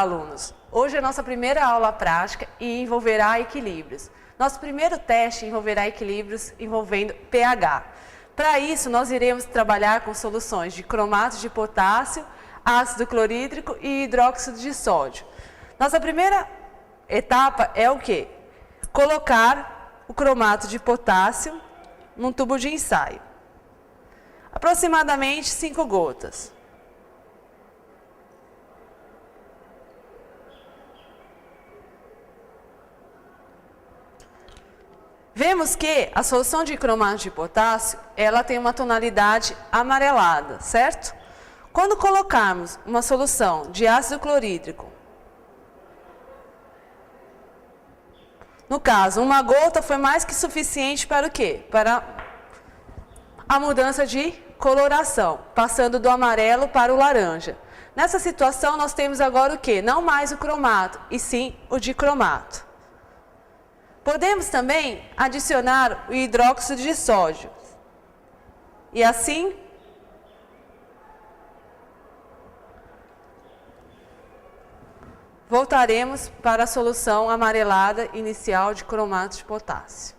alunos! Hoje é a nossa primeira aula prática e envolverá equilíbrios. Nosso primeiro teste envolverá equilíbrios envolvendo pH. Para isso, nós iremos trabalhar com soluções de cromato de potássio, ácido clorídrico e hidróxido de sódio. Nossa primeira etapa é o quê? Colocar o cromato de potássio num tubo de ensaio. Aproximadamente 5 gotas. Vemos que a solução de cromato de potássio, ela tem uma tonalidade amarelada, certo? Quando colocarmos uma solução de ácido clorídrico, no caso, uma gota foi mais que suficiente para o quê? Para a mudança de coloração, passando do amarelo para o laranja. Nessa situação, nós temos agora o quê? Não mais o cromato, e sim o dicromato. Podemos também adicionar o hidróxido de sódio. E assim, voltaremos para a solução amarelada inicial de cromato de potássio.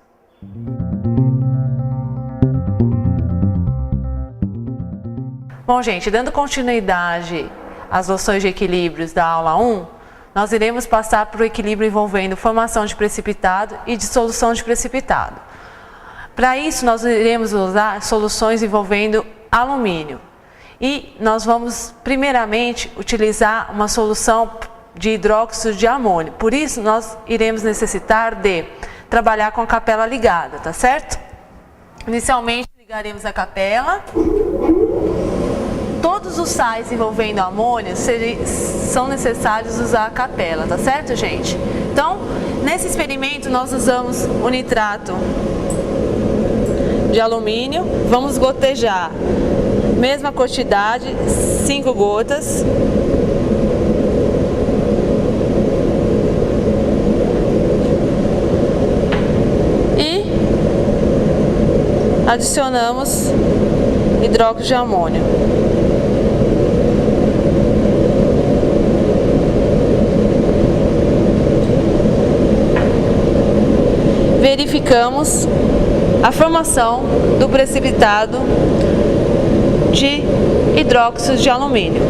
Bom, gente, dando continuidade às noções de equilíbrios da aula 1, nós iremos passar para o equilíbrio envolvendo formação de precipitado e dissolução de precipitado. Para isso, nós iremos usar soluções envolvendo alumínio. E nós vamos, primeiramente, utilizar uma solução de hidróxido de amônio. Por isso, nós iremos necessitar de trabalhar com a capela ligada, tá certo? Inicialmente, ligaremos a capela. Todos os sais envolvendo amônio são necessários usar a capela, tá certo, gente? Então, nesse experimento, nós usamos o nitrato de alumínio. Vamos gotejar, mesma quantidade, 5 gotas. E adicionamos hidróxido de amônio. Verificamos a formação do precipitado de hidróxido de alumínio.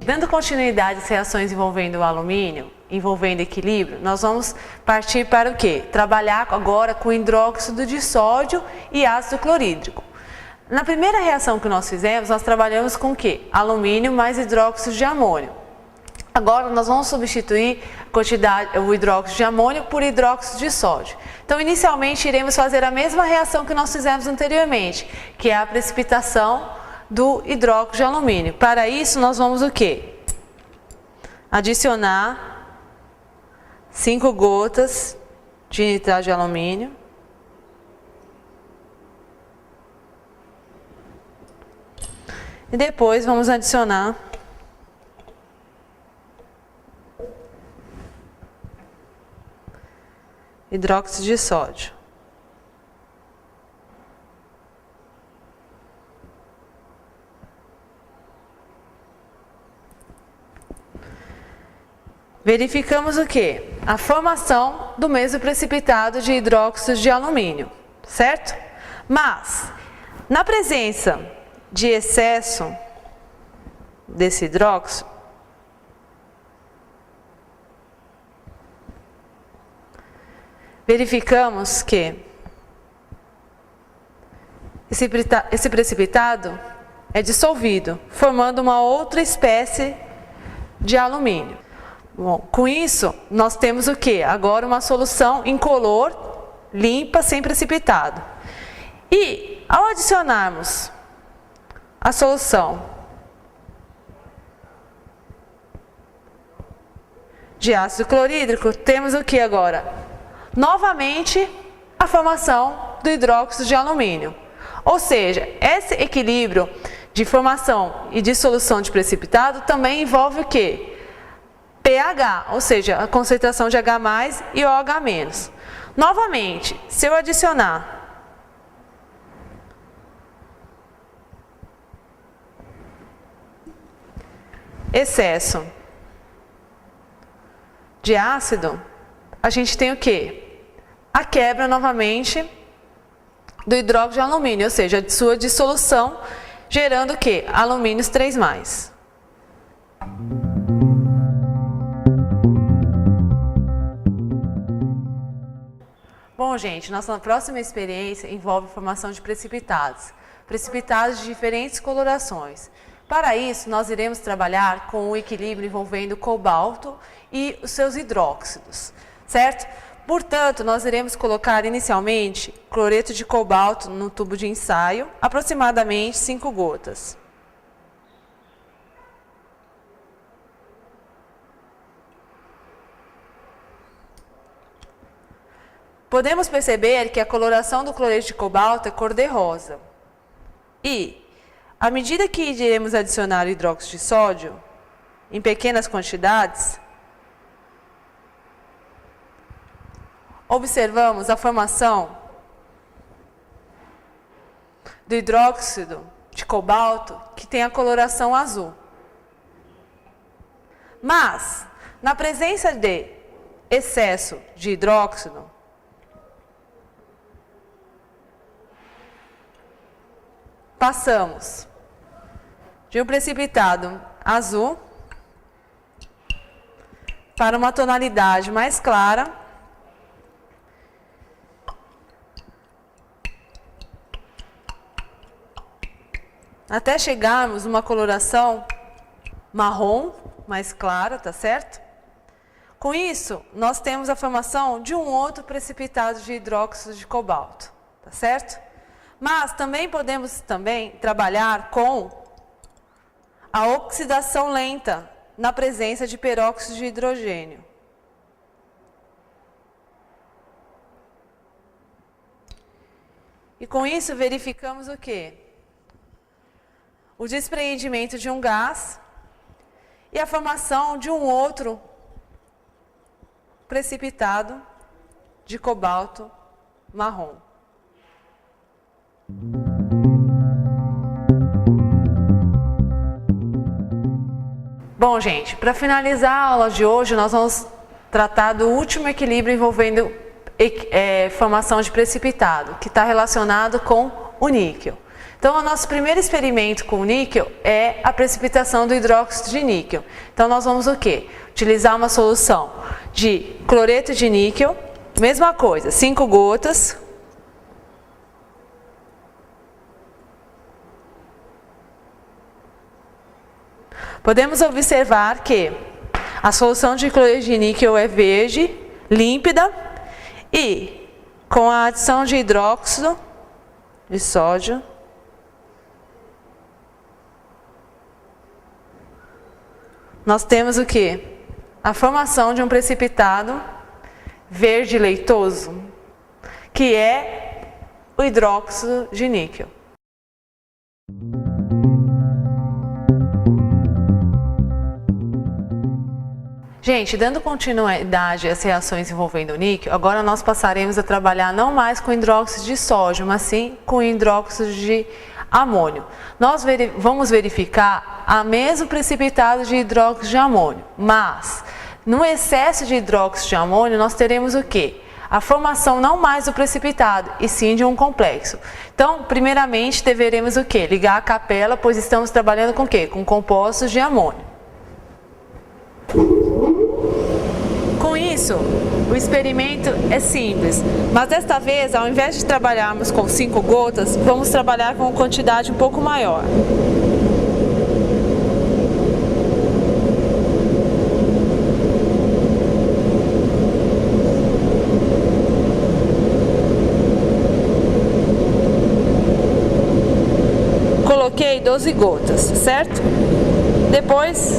Dando continuidade às reações envolvendo o alumínio, envolvendo equilíbrio, nós vamos partir para o quê? Trabalhar agora com hidróxido de sódio e ácido clorídrico. Na primeira reação que nós fizemos, nós trabalhamos com o quê? Alumínio mais hidróxido de amônio. Agora nós vamos substituir o hidróxido de amônio por hidróxido de sódio. Então, inicialmente, iremos fazer a mesma reação que nós fizemos anteriormente, que é a precipitação do hidróxido de alumínio. Para isso, nós vamos o quê? Adicionar 5 gotas de nitrato de alumínio. E depois vamos adicionar hidróxido de sódio. Verificamos o quê? A formação do mesmo precipitado de hidróxido de alumínio, certo? Mas, na presença de excesso desse hidróxido, verificamos que esse precipitado é dissolvido, formando uma outra espécie de alumínio. Bom, com isso, nós temos o quê? Agora uma solução incolor, limpa, sem precipitado. E, ao adicionarmos a solução de ácido clorídrico, temos o que agora? Novamente, a formação do hidróxido de alumínio. Ou seja, esse equilíbrio de formação e dissolução de precipitado também envolve o quê? pH, ou seja, a concentração de H+, e OH-. Novamente, se eu adicionar excesso de ácido, a gente tem o quê? A quebra novamente do hidróxido de alumínio, ou seja, a sua dissolução, gerando o quê? Alumínios 3+. Bom, gente, nossa próxima experiência envolve formação de precipitados. Precipitados de diferentes colorações. Para isso, nós iremos trabalhar com o equilíbrio envolvendo cobalto e os seus hidróxidos, certo? Portanto, nós iremos colocar inicialmente cloreto de cobalto no tubo de ensaio, aproximadamente 5 gotas. Podemos perceber que a coloração do cloreto de cobalto é cor de rosa. E, à medida que iremos adicionar o hidróxido de sódio, em pequenas quantidades, observamos a formação do hidróxido de cobalto que tem a coloração azul. Mas, na presença de excesso de hidróxido, passamos de um precipitado azul para uma tonalidade mais clara, até chegarmos numa coloração marrom mais clara, tá certo? Com isso, nós temos a formação de um outro precipitado de hidróxido de cobalto, tá certo? Mas também podemos trabalhar com a oxidação lenta na presença de peróxido de hidrogênio. E com isso verificamos o quê? O despreendimento de um gás e a formação de um outro precipitado de cobalto marrom. Bom, gente, para finalizar a aula de hoje, nós vamos tratar do último equilíbrio envolvendo formação de precipitado, que está relacionado com o níquel. Então, o nosso primeiro experimento com o níquel é a precipitação do hidróxido de níquel. Então, nós vamos o quê? Utilizar uma solução de cloreto de níquel, mesma coisa, 5 gotas. Podemos observar que a solução de cloreto de níquel é verde, límpida, e com a adição de hidróxido de sódio, nós temos o quê? A formação de um precipitado verde leitoso, que é o hidróxido de níquel. Gente, dando continuidade às reações envolvendo o níquel, agora nós passaremos a trabalhar não mais com hidróxido de sódio, mas sim com hidróxido de amônio. Nós vamos verificar a mesmo precipitado de hidróxido de amônio, mas no excesso de hidróxido de amônio nós teremos o quê? A formação não mais do precipitado, e sim de um complexo. Então, primeiramente, deveremos o quê? Ligar a capela, pois estamos trabalhando com o quê? Com compostos de amônio. Com isso, o experimento é simples, mas desta vez, ao invés de trabalharmos com 5 gotas, vamos trabalhar com uma quantidade um pouco maior. Coloquei 12 gotas, certo? Depois,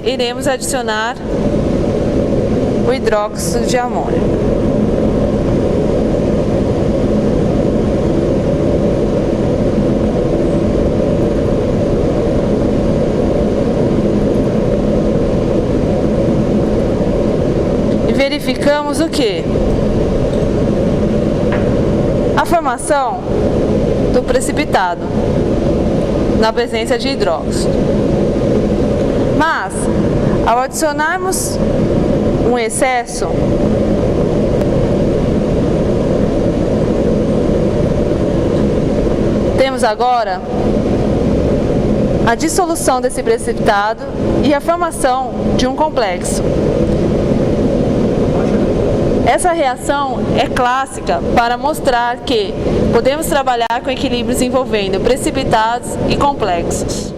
iremos adicionar o hidróxido de amônio. E verificamos o quê? A formação do precipitado na presença de hidróxido. Mas, ao adicionarmos um excesso, temos agora a dissolução desse precipitado e a formação de um complexo. Essa reação é clássica para mostrar que podemos trabalhar com equilíbrios envolvendo precipitados e complexos.